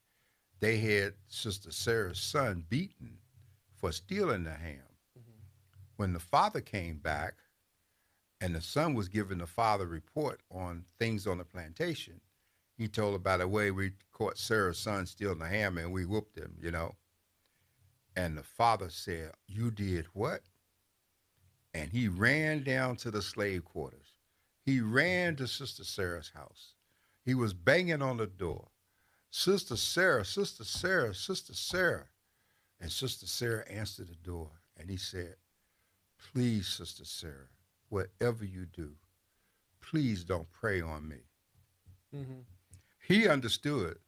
they had Sister Sarah's son beaten for stealing the ham. Mhm. When the father came back and the son was giving the father report on things on the plantation, he told her, by the way, we caught Sarah's son stealing the ham and we whooped him, you know. And the father said, "You did what?" And he ran down to the slave quarters. He ran to Sister Sarah's house. He was banging on the door. Sister Sarah, Sister Sarah, Sister Sarah. And Sister Sarah answered the door and he said, "Please, Sister Sarah, whatever you do, please don't pray on me." Mhm. He understood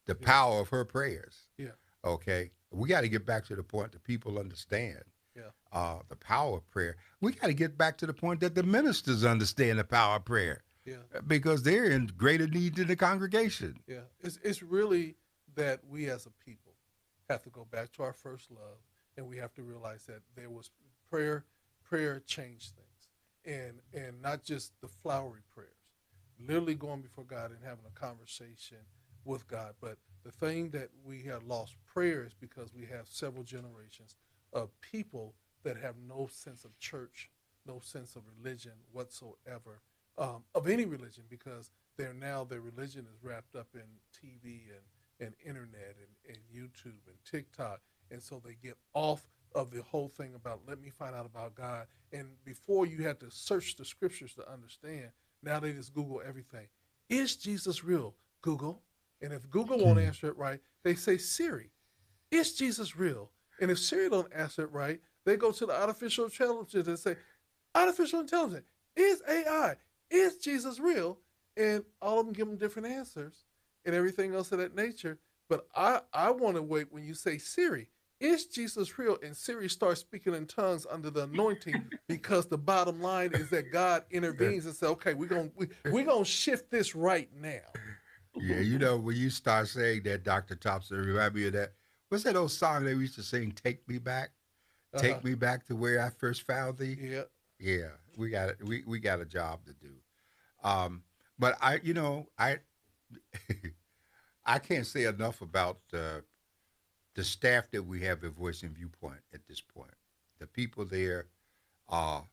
the Yeah. power of her prayers. Yeah. Okay. We got to get back to the point that people understand Yeah. the power of prayer. We got to get back to the point that the ministers understand the power of prayer Yeah. because they're in greater need than the congregation. Yeah. It's really that we as a people have to go back to our first love, and we have to realize that there was prayer. Prayer changed things, and not just the flowery prayers, literally going before God and having a conversation with God. But the thing that we have lost prayer is because we have several generations of people that have no sense of church, no sense of religion whatsoever, of any religion, because their religion is wrapped up in TV and internet and YouTube and TikTok, and so they get off of the whole thing about let me find out about God. And before you had to search the scriptures to understand, now they just Google everything. Is Jesus real? Google. And if Google won't answer it right, they say Siri, is Jesus real? And if Siri don't answer it right, they go to the artificial intelligence and say, artificial intelligence, is AI, is Jesus real? And all of them give them different answers and everything else of that nature. But I want to wait when you say Siri, is Jesus real? And Siri starts speaking in tongues under the anointing because the bottom line is that God intervenes and says, okay, we're gonna shift this right now. Yeah, you know, when you start saying that, Dr. Thompson, remind me of that. What's that old song they used to sing, "Take Me Back"? Uh-huh. Take me back to where I first found thee. Yeah. Yeah, we got it. We got a job to do. Um, but I can't say enough about the staff that we have at Voice and Viewpoint at this point. The people there are,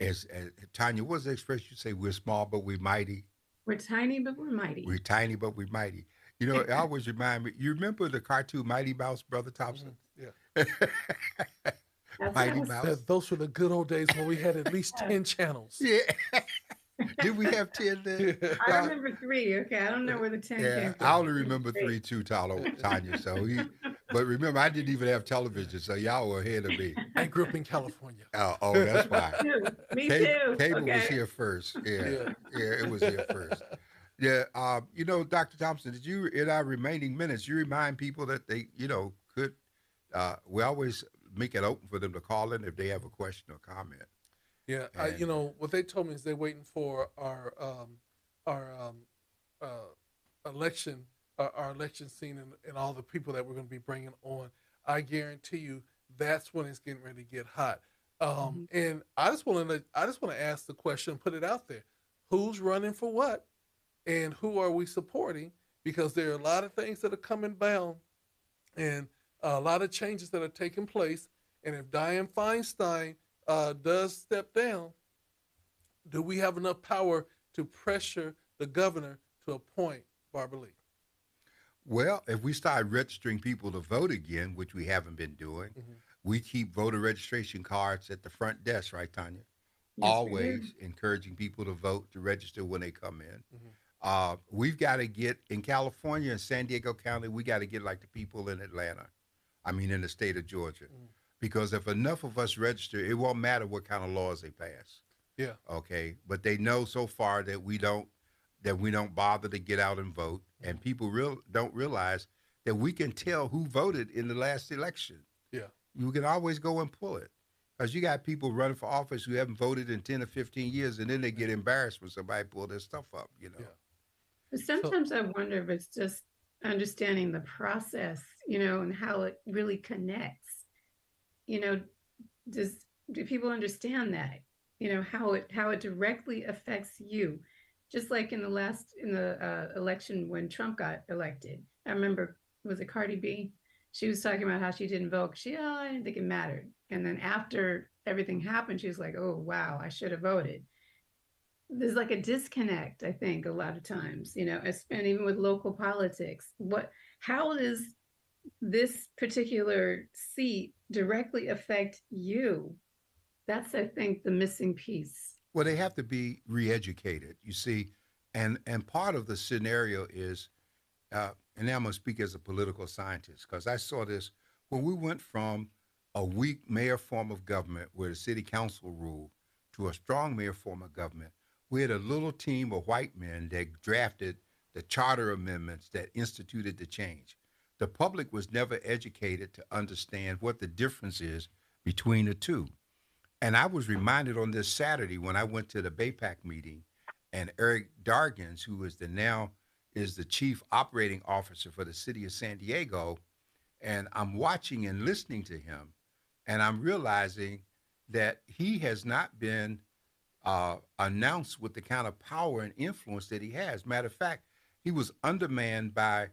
as Tanya, what's the expression you say? We're small but we're mighty. We're tiny, but we're mighty. We're tiny but we're mighty. You know, it always remind me. You remember the cartoon Mighty Mouse, Brother Thompson? Yeah. That's Mighty us. Mouse. Those were the good old days when we had at least 10 channels. Yeah. Did we have 10 then? I remember 3. Okay, I don't know where the 10 Yeah, came from. I only remember 3 too, Tanya. But remember, I didn't even have television, so y'all were ahead of me. I grew up in California. Oh, that's why. Me too. Cable Okay. was here first. Yeah, Yeah. it was here first. Yeah, you know, Dr. Thompson, did you, in our remaining minutes, you remind people that they, could, we always make it open for them to call in if they have a question or comment. Yeah, what they told me is they're waiting for our election, our election scene, and all the people that we're going to be bringing on. I guarantee you, that's when it's getting ready to get hot. And I just want to ask the question, put it out there: who's running for what, and who are we supporting? Because there are a lot of things that are coming down, and a lot of changes that are taking place. And if Dianne Feinstein does step down, do we have enough power to pressure the governor to appoint Barbara Lee? Well, if we start registering people to vote again, which we haven't been doing, we keep voter registration cards at the front desk, right, Tanya? Yes, we do. Always encouraging people to vote, to register when they come in. We've got to get, in California and San Diego County, we got to get like the people in Atlanta. I mean, in the state of Georgia. Because if enough of us register, it won't matter what kind of laws they pass. Yeah. Okay. But they know so far that we don't bother to get out and vote, and people don't realize that we can tell who voted in the last election. Yeah. You can always go and pull it, because you got people running for office who haven't voted in 10 or 15 years, and then they get embarrassed when somebody pull their stuff up. Yeah. But sometimes I wonder if it's just understanding the process, and how it really connects. Do people understand that? How it directly affects you, just like in the election when Trump got elected. I remember was it Cardi B? She was talking about how she didn't vote. I didn't think it mattered. And then after everything happened, she was like, oh, wow, I should have voted. There's like a disconnect, I think, a lot of times, and even with local politics. How does this particular seat directly affect you? That's, I think, the missing piece. Well, they have to be re-educated, you see, and part of the scenario is, and now I'm going to speak as a political scientist because I saw this when we went from a weak mayor form of government where the city council ruled to a strong mayor form of government. We had a little team of white men that drafted the charter amendments that instituted the change. The public was never educated to understand what the difference is between the two. And I was reminded on this Saturday when I went to the BayPAC meeting, and Eric Dargins, who is the now is the chief operating officer for the city of San Diego, and I'm watching and listening to him, and I'm realizing that he has not been announced with the kind of power and influence that he has. Matter of fact, he was undermined by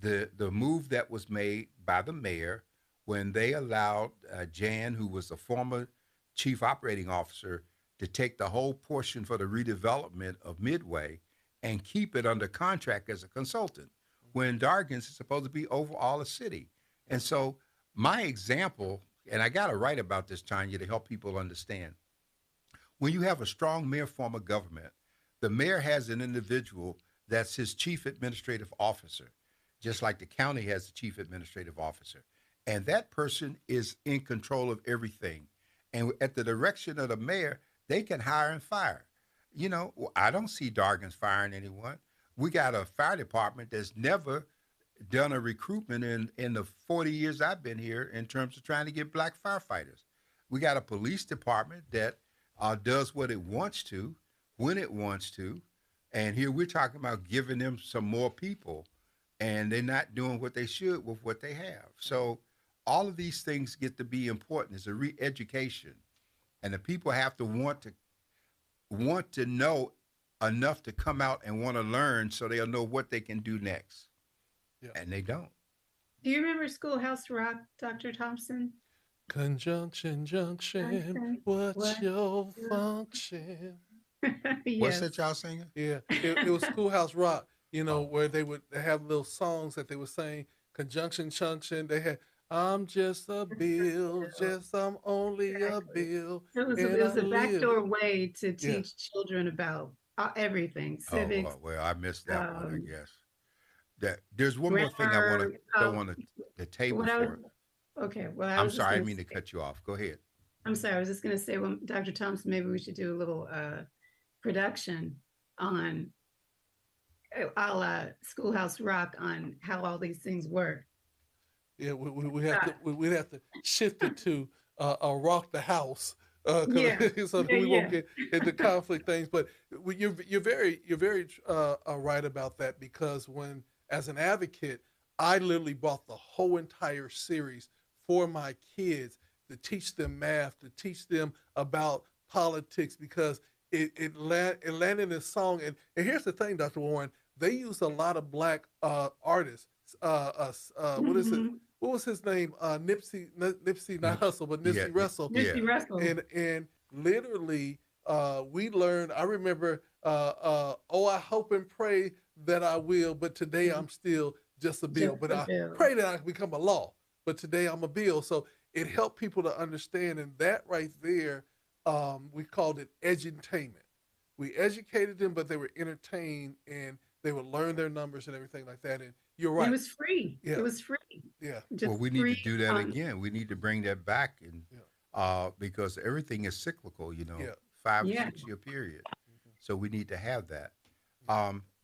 the move that was made by the mayor when they allowed Jan, who was the former chief operating officer, to take the whole portion for the redevelopment of Midway and keep it under contract as a consultant when Dargins is supposed to be over all the city. And so my example, and I got to write about this, Tanya, to help people understand. When you have a strong mayor form of government, the mayor has an individual that's his chief administrative officer, just like the county has a chief administrative officer. And that person is in control of everything. And at the direction of the mayor, they can hire and fire. I don't see Dargins firing anyone. We got a fire department that's never done a recruitment in the 40 years I've been here in terms of trying to get black firefighters. We got a police department that does what it wants to, when it wants to. And here we're talking about giving them some more people, and they're not doing what they should with what they have. So all of these things get to be important. It's a re-education, and the people have to want to know enough to come out and want to learn so they'll know what they can do next. Yeah. And they don't. Do you remember Schoolhouse Rock, Dr. Thompson? Conjunction, junction, Junction, what's what? your function? What's Yes. that y'all singing? Yeah, it was Schoolhouse Rock, where they would have little songs that they would sing, conjunction, junction. They had, I'm just a bill, I'm only a Exactly. bill, It and I was a live. backdoor way to Yeah, teach children about everything, Oh, civics, well, I missed that one, I um, guess. That there's one more thing I want to grammar. throw on the table What I was for. okay. Well, I I'm was just sorry, I going didn't to mean to say. cut you off. Go ahead. I'm sorry. I was just going to say, well, Dr. Thompson, maybe we should do a little production on a la Schoolhouse Rock on how all these things work. yeah. We have Uh, to we'd have to shift it to rock the house, yeah, so that yeah, we won't yeah. get into conflict things. But you're very right about that, because when, as an advocate, I literally bought the whole entire series for my kids to teach them math, to teach them about politics, because it landed in this song. And here's the thing, Dr. Warren, they used a lot of black artists. What is it? Hmm. What was his name? Nipsey, not Mm, Hustle, but yeah, Nipsey Russell. yeah. Nipsey Russell. And literally, we learned. I remember, oh, I hope and pray that I will, but today I'm still just a bill. Just But a I bill. pray that I can become a law, but today I'm a bill. So it helped people to understand, and that right there, we called it edutainment. We educated them, but they were entertained, and they would learn their numbers and everything like that. And you're And it right. was free. It Yeah, was free. yeah, Just Well, we need to free do that on. again. We need to bring that back, and yeah, because everything is cyclical, yeah. 5 to Yeah. 6 year period. So we need to have that.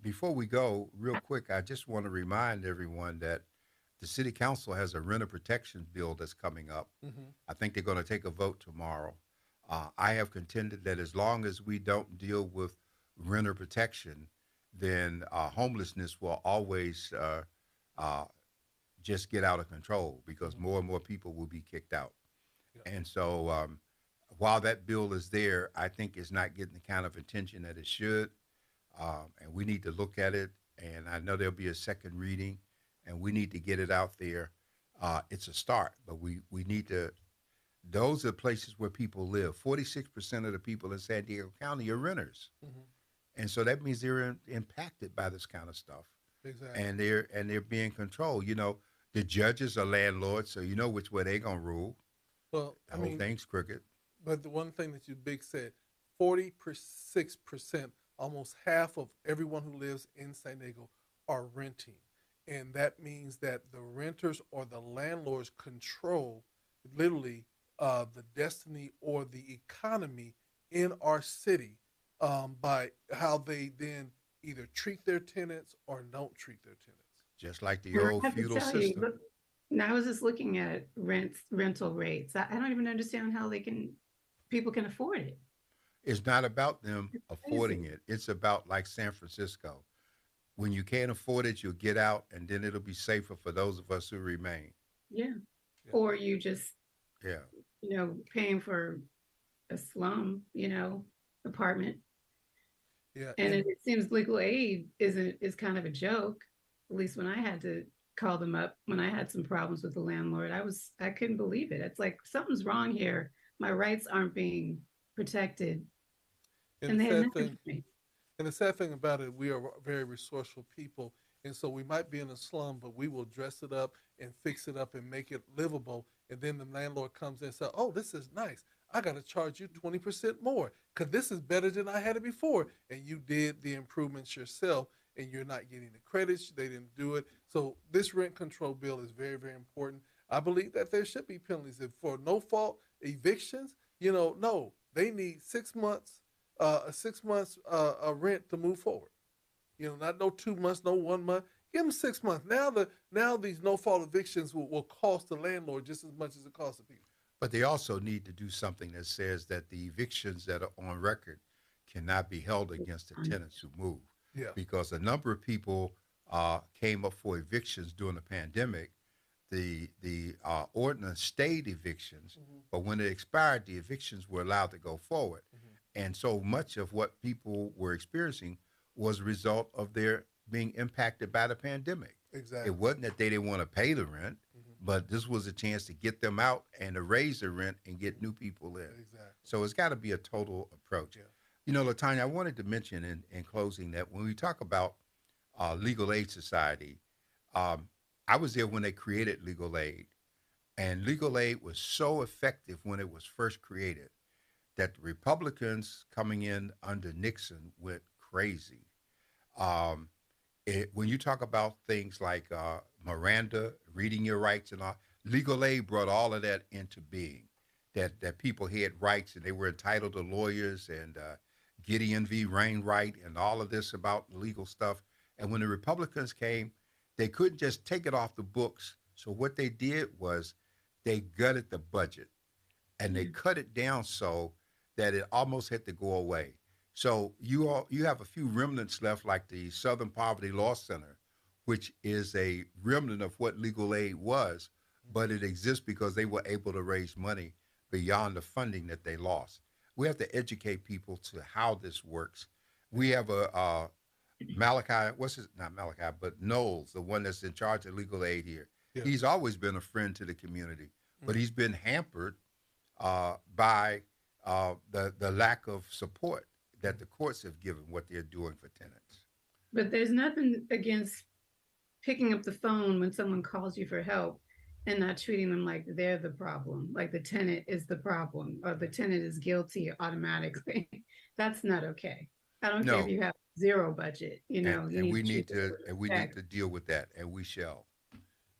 Before we go, real quick, I just want to remind everyone that the city council has a renter protection bill that's coming up. Mm-hmm. I think they're going to take a vote tomorrow. I have contended that as long as we don't deal with renter protection, then homelessness will always uh, just get out of control because Mm-hmm. more and more people will be kicked out. Yeah, And so while that bill is there, I think it's not getting the kind of attention that it should. And we need to look at it. And I know there'll be a second reading. and we need to get it out there. It's a start, but we need to. Those are places where people live. 46% of the people in San Diego County are renters, Mhm. and so that means they're impacted by this kind of stuff, Exactly. and they're being controlled. The judges are landlords, so you know which way they're gonna rule. Well, The whole thing's crooked. but the one thing that you big said, 46%, almost half of everyone who lives in San Diego are renting. And that means that the renters or the landlords control literally the destiny or the economy in our city by how they then either treat their tenants or don't treat their tenants. Just like the And old I have to feudal tell you, system. look, now I was just looking at rental rates. I don't even understand how people can afford it. It's not about them It's affording crazy. it. It's about like San Francisco. When you can't afford it, you'll get out, and then it'll be safer for those of us who remain. Yeah. Yeah. Or you just, Yeah. paying for a slum, apartment. Yeah. And it seems legal aid is kind of a joke. At least when I had to call them up when I had some problems with the landlord, I couldn't believe it. It's like something's wrong here. My rights aren't being protected, and and the they had sad nothing thing for me. And the sad thing about it, we are very resourceful people. And so we might be in a slum, but we will dress it up and fix it up and make it livable. And then the landlord comes in and says, "Oh, this is nice. I got to charge you 20% more because this is better than I had it before." And you did the improvements yourself and you're not getting the credits. They didn't do it. So this rent control bill is very, very important. I believe that there should be penalties if for no fault evictions. No, they need 6 months a 6 months a rent to move forward. Not no 2 months, no 1 month. Give them 6 months. Now these no fault evictions will cost the landlord just as much as it costs the people. But they also need to do something that says that the evictions that are on record cannot be held against the tenants who move. Yeah. Because a number of people came up for evictions during the pandemic. The ordinance stayed evictions, Mm-hmm. but when it expired, the evictions were allowed to go forward. Mm-hmm. And so much of what people were experiencing was a result of their being impacted by the pandemic. It Exactly. wasn't that they didn't want to pay the rent, Mm-hmm. but this was a chance to get them out and to raise the rent and get new people in. Exactly. So it's got to be a total approach. Yeah. Latanya, I wanted to mention in closing that when we talk about legal aid society, um, I was there when they created legal aid, and legal aid was so effective when it was first created that the Republicans coming in under Nixon went crazy. Um, when you talk about things like Miranda, reading your rights and all, legal aid brought all of that into being. That people had rights and they were entitled to lawyers and Gideon v. Wainwright and all of this about legal stuff. And when the Republicans came, they couldn't just take it off the books. So what they did was they gutted the budget and they Yeah. cut it down so that it almost had to go away. So you have a few remnants left, like the Southern Poverty Law Center, which is a remnant of what legal aid was, but it exists because they were able to raise money beyond the funding that they lost. We have to educate people to how this works. We have a Malachi, what's his not Malachi, but Knowles, the one that's in charge of legal aid here. Yeah. He's always been a friend to the community, but Mm-hmm. he's been hampered by the lack of support that the courts have given what they're doing for tenants. But there's nothing against picking up the phone when someone calls you for help and not treating them like they're the problem, like the tenant is the problem or the tenant is guilty automatically. That's not okay. I don't care if No, you have zero budget, and you and need we to treat need them to with and we need respect. to deal with that, and we shall.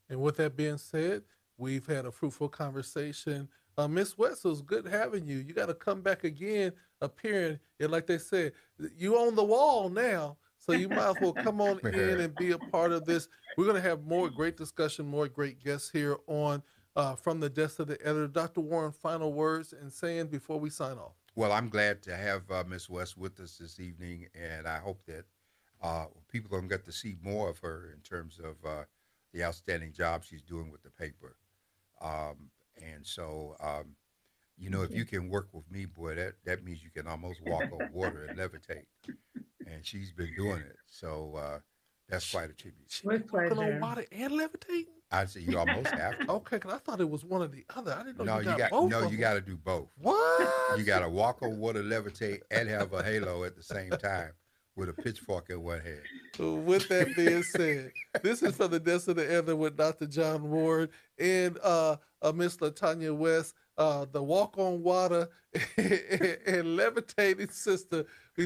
And with that being said, we've had a fruitful conversation. Miss West, it was good having you. You got to come back again, appearing. And like they said, you on the wall now. So you might as well come on in and be a part of this. We're going to have more great discussion, more great guests here on From the Desk of the Editor. Dr. Warren, final words and saying before we sign off. Well, I'm glad to have Miss West with us this evening, and I hope that people are going to get to see more of her in terms of the outstanding job she's doing with the paper. And so, Thank if you you. can work with me, boy, that means you can almost walk on water and levitate. And she's been doing it. So That's quite a tribute. With Walking on pleasure. water and levitating? I'd say you almost have to. Okay, because I thought it was one or the other. I didn't know No, you got both of you them. got to do both. What? You got to walk on water, levitate, and have a halo at the same time with a pitchfork in one hand. With that being said, this is for the Desk of the Elder with Dr. John Ward and Miss LaTanya West, the Walk on Water and Levitating Sister.